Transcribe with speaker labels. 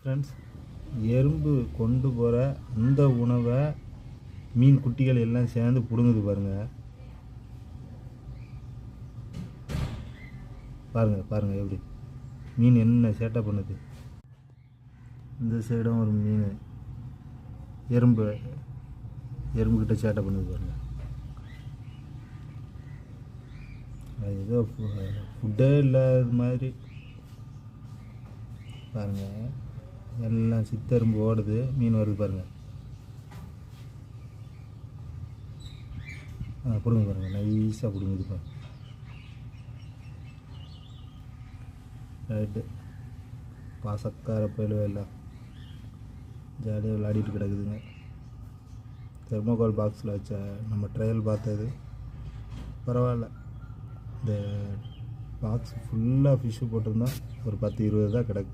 Speaker 1: Friends, எறும்பு கொண்டு போகிற அந்த உணவை மீன் குட்டிகள் எல்லாம் சேர்ந்து பிடுங்குது பாருங்கள். பாருங்கள் எப்படி மீன் என்ன சேட்டை பண்ணுது. இந்த சைடும் ஒரு மீன் எறும்புக்கிட்ட சேட்டை பண்ணுது பாருங்கள். அது ஏதோ ஃபுட்டே இல்லாத மாதிரி பாருங்கள். எல்லாம் சித்தெரும்பு ஓடுது, மீன் வருது பாருங்கள். பிடுங்க பாருங்கள், நைஸாக பிடுங்குது பாருங்க. ரைட்டு, பாசக்கார பயிலும் எல்லாம் ஜாலியாக விளையாடிட்டு கிடக்குதுங்க. தெர்மோகால் பாக்ஸில் வச்ச நம்ம ட்ரையல் பார்த்தது பரவாயில்ல. இந்த பாக்ஸ் ஃபுல்லாக ஃபிஷ்ஷு போட்டிருந்தா ஒரு 10-20 தான் கிடக்கு.